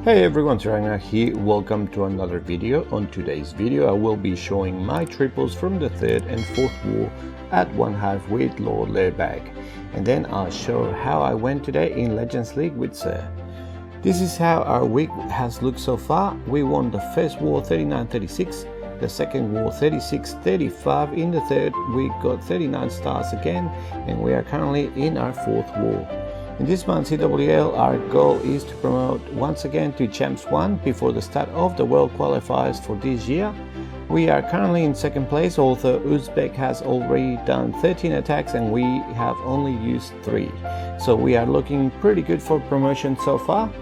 Hey everyone, Agnach here. Welcome to another video. On today's video I will be showing my triples from the 3rd and 4th war at OneHive with Lord Leirbag, and then I'll show how I went today in Legends League with Sir. This is how our week has looked so far. We won the first war 39-36, the second war 36-35, in the third we got 39 stars again, and we are currently in our 4th war. In this month's Sccwl, our goal is to promote once again to Champs 1 before the start of the World Qualifiers for this year. We are currently in 2nd place, although Uzbek has already done 13 attacks and we have only used 3. So we are looking pretty good for promotion so far.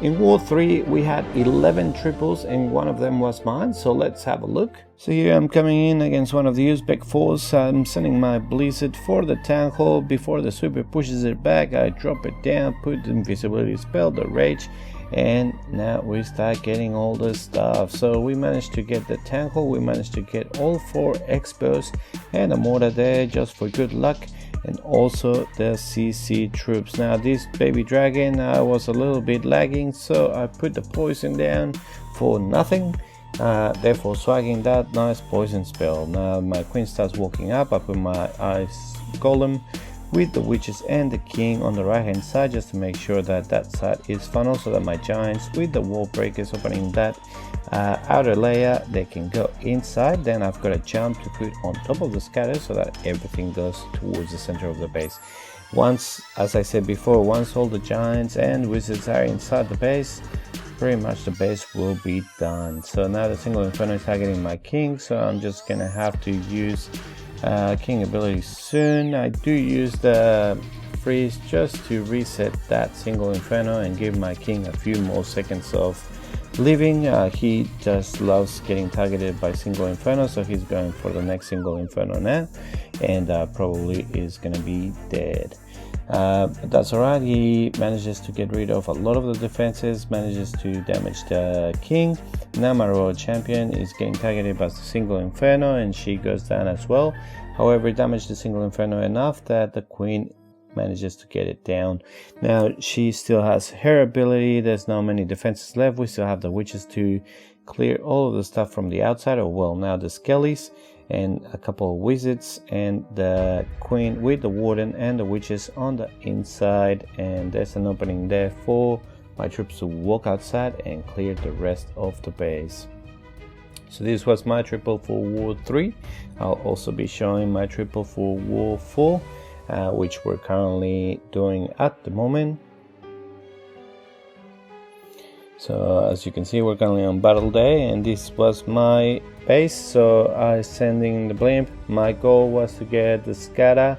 In War 3 we had 11 triples and one of them was mine, so let's have a look. So here I'm coming in against one of the Uzbek force. I'm sending my Blizzard for the tank hole. Before the super pushes it back, I drop it down, put the invisibility spell, the rage, and now we start getting all the stuff. So we managed to get the tank hole, we managed to get all 4 expos and a mortar there just for good luck, and also the CC troops. Now this baby dragon was a little bit lagging, so I put the poison down for nothing, therefore swagging that nice poison spell. Now my queen starts walking up. I put my ice golem with the witches and the king on the right hand side just to make sure that that side is funnel, so that my giants with the wall breakers opening that outer layer, they can go inside. Then I've got a jump to put on top of the scatter so that everything goes towards the center of the base. Once, as I said before, once all the giants and wizards are inside the base, pretty much the base will be done. So now the single inferno is targeting my king, so I'm just gonna have to use king ability soon. I do use the freeze just to reset that single inferno and give my king a few more seconds of living. He just loves getting targeted by single inferno, so he's going for the next single inferno now, and probably is gonna be dead. But that's alright. He manages to get rid of a lot of the defenses, manages to damage the king. Now my royal champion is getting targeted by the single inferno and she goes down as well. However, it damaged the single inferno enough that the queen manages to get it down. Now she still has her ability. There's not many defenses left. We still have the witches to clear all of the stuff from the outside, or well, now the skellies and a couple of wizards, and the queen with the warden and the witches on the inside, and there's an opening there for my troops to walk outside and clear the rest of the base. So this was my triple for War 3. I'll also be showing my triple for War 4, which we're currently doing at the moment. So as you can see, we're currently on battle day, and this was my base. So I sending the blimp. My goal was to get the scatter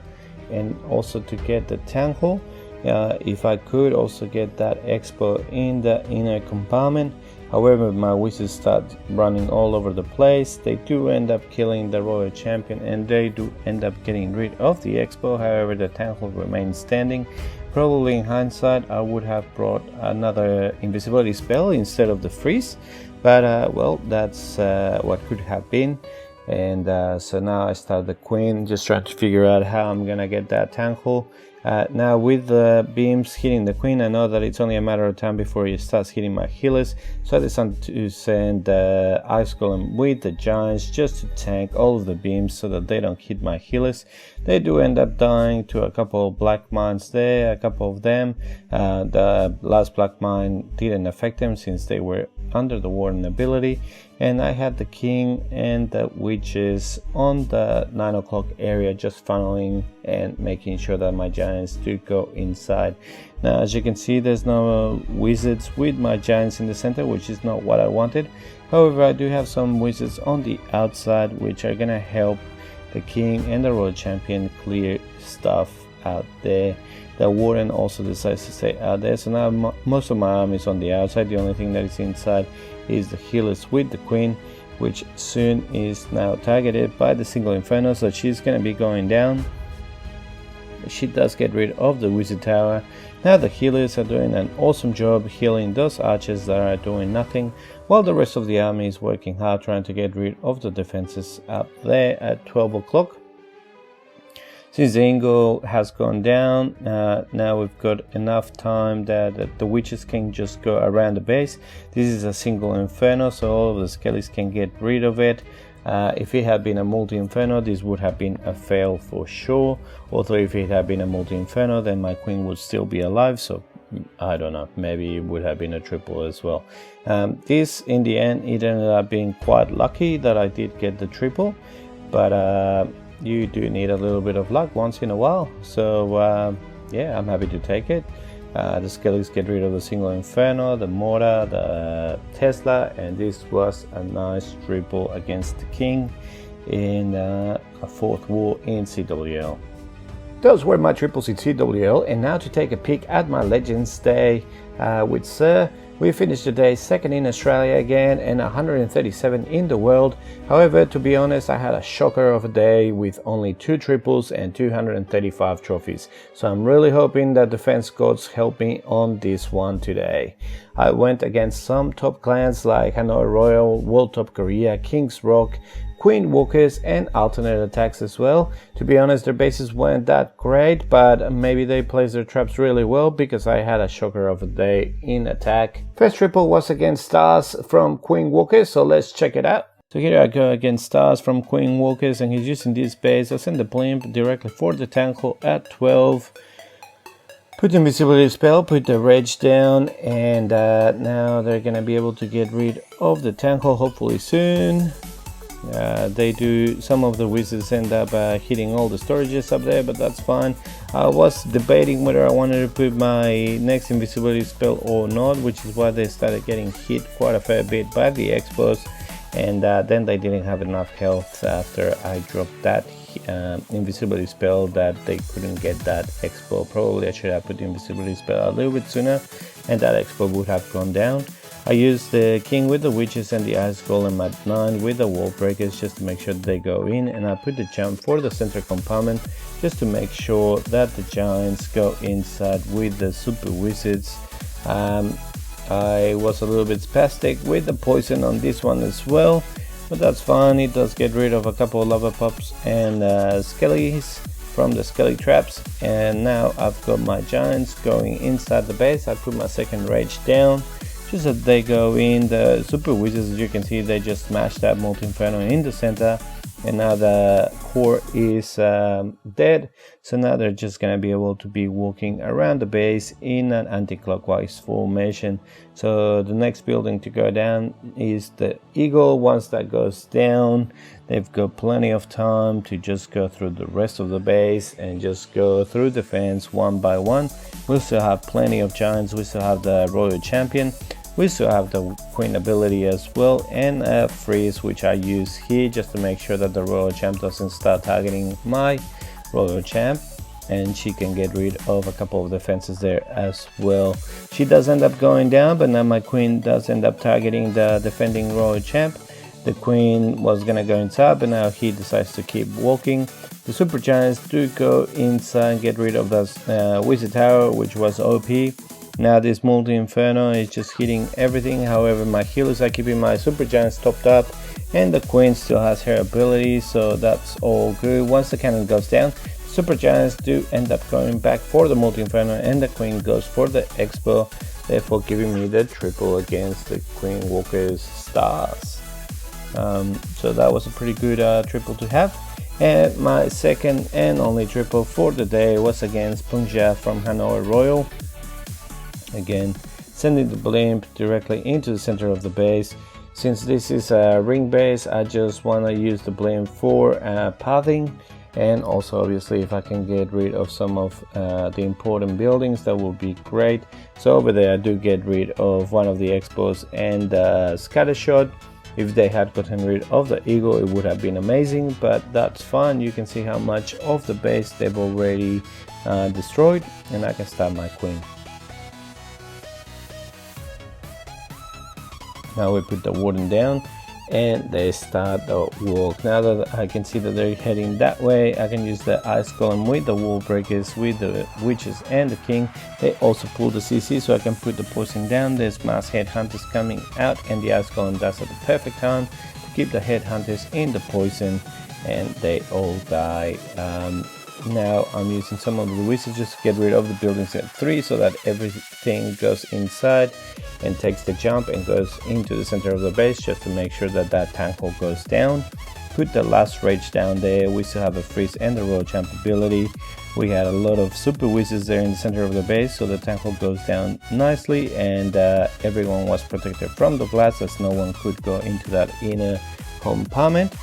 and also to get the tank hole. If I could also get that expo in the inner compartment. However, my wizards start running all over the place. They do end up killing the royal champion and they do end up getting rid of the expo. However, the tank hole remains standing. Probably in hindsight I would have brought another invisibility spell instead of the freeze, but well, that's what could have been. And so now I start the queen, just trying to figure out how I'm gonna get that tank hole. Now with the beams hitting the queen, I know that it's only a matter of time before he starts hitting my healers, so I decided to send the ice golem with the giants just to tank all of the beams so that they don't hit my healers. They do end up dying to a couple of black mines there, a couple of them. The last black mine didn't affect them since they were under the warden ability, and I had the king and the witches on the 9 o'clock area just funneling and making sure that my giants do go inside. Now as you can see, there's no wizards with my giants in the center, which is not what I wanted. However, I do have some wizards on the outside which are gonna help the king and the royal champion clear stuff out there. The warden also decides to stay out there, so now most of my army is on the outside. The only thing that is inside is the healers with the queen, which soon is now targeted by the single inferno, so she's going to be going down. She does get rid of the wizard tower. Now the healers are doing an awesome job healing those archers that are doing nothing, while the rest of the army is working hard trying to get rid of the defenses up there at 12 o'clock. Since the eagle has gone down, now we've got enough time that the witches can just go around the base. This is a single inferno, so all of the skellies can get rid of it. If it had been a multi-inferno, this would have been a fail for sure. Although if it had been a multi-inferno, then my queen would still be alive, so I don't know, maybe it would have been a triple as well. This, in the end, it ended up being quite lucky that I did get the triple, but you do need a little bit of luck once in a while, so yeah, I'm happy to take it. The skellies get rid of the single inferno, the mortar, the Tesla, and this was a nice triple against the king in a fourth war in Cwl. Those were my triples in Cwl, and now to take a peek at my Legends Day with Sir. We finished the day second in Australia again and 137 in the world. However, to be honest, I had a shocker of a day with only 2 triples and 235 trophies. So I'm really hoping that defense gods help me on this one today. I went against some top clans like Hanoi Royal, World Top Korea, King's Rock, Queen Walkers, and alternate attacks as well. To be honest, their bases weren't that great, but maybe they placed their traps really well because I had a shocker of a day in attack. First triple was against Stars from Queen Walkers, so let's check it out. So here I go against Stars from Queen Walkers, and he's using this base. I send the blimp directly for the tank hole at 12. Put the invisibility spell, put the rage down, and now they're gonna be able to get rid of the tank hole hopefully soon. They do, some of the wizards end up hitting all the storages up there, but that's fine. I was debating whether I wanted to put my next invisibility spell or not, which is why they started getting hit quite a fair bit by the expos, and then they didn't have enough health after I dropped that invisibility spell that they couldn't get that expo. Probably I should have put the invisibility spell a little bit sooner and that expo would have gone down. I used the king with the witches and the ice golem at 9 with the wall breakers just to make sure that they go in, and I put the jump for the center compartment just to make sure that the giants go inside with the super wizards. I was a little bit spastic with the poison on this one as well, but that's fine. It does get rid of a couple of lava pups and skellies from the skelly traps, and now I've got my giants going inside the base. I put my second rage down just that they go in. The super wizards, as you can see, they just smashed that multi-inferno in the center, and now the core is dead, so now they're just gonna be able to be walking around the base in an anti-clockwise formation. So the next building to go down is the eagle. Once that goes down, they've got plenty of time to just go through the rest of the base and just go through the fence one by one. We still have plenty of giants, we still have the royal champion, we still have the queen ability as well, and a freeze which I use here just to make sure that the royal champ doesn't start targeting my royal champ, and she can get rid of a couple of defenses there as well. She does end up going down, but now my queen does end up targeting the defending royal champ. The queen was gonna go inside, but now he decides to keep walking. The super giants do go inside and get rid of the wizard tower, which was OP. Now this multi-inferno is just hitting everything. However, my healers are keeping my super giants topped up, and the queen still has her ability, so that's all good. Once the cannon goes down, super giants do end up going back for the multi-inferno, and the queen goes for the expo, therefore giving me the triple against the Queen Walker's Stars. So that was a pretty good triple to have. And my second and only triple for the day was against Punjab from Hanoi Royal. Again, sending the blimp directly into the center of the base. Since this is a ring base, I just want to use the blimp for pathing, and also obviously if I can get rid of some of the important buildings, that would be great. So over there I do get rid of one of the expos and scatter shot. If they had gotten rid of the eagle, it would have been amazing, but that's fine. You can see how much of the base they've already destroyed, and I can start my queen. Now we put the warden down and they start the walk. Now that I can see that they're heading that way, I can use the ice golem with the wall breakers, with the witches and the king. They also pull the CC, so I can put the poison down. There's mass headhunters coming out, and the ice golem does at the perfect time to keep the headhunters in the poison, and they all die. Now I'm using some of the wizards just to get rid of the buildings at 3 so that everything goes inside and takes the jump and goes into the center of the base, just to make sure that that tank hole goes down. Put the last rage down there. We still have a freeze and the royal champ ability. We had a lot of super wizards there in the center of the base, so the tank hole goes down nicely, and everyone was protected from the blast, as no one could go into that inner compartment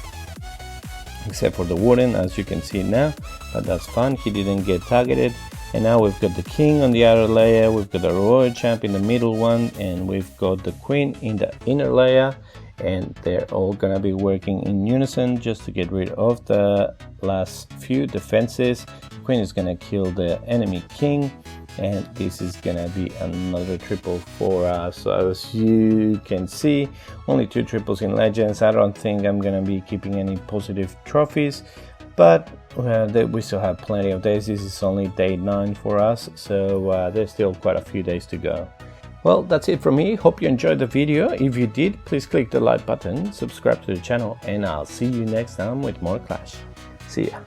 except for the warden, as you can see now, but that's fine, he didn't get targeted. And now we've got the king on the outer layer, we've got the royal champ in the middle one, and we've got the queen in the inner layer, and they're all gonna be working in unison just to get rid of the last few defenses. The queen is gonna kill the enemy king, and this is gonna be another triple for us. So as you can see, only 2 triples in legends. I don't think I'm gonna be keeping any positive trophies, but we still have plenty of days. This is only day 9 for us, so there's still quite a few days to go. Well, that's it from me. Hope you enjoyed the video. If you did, please click the like button, subscribe to the channel, and I'll see you next time with more Clash. See ya.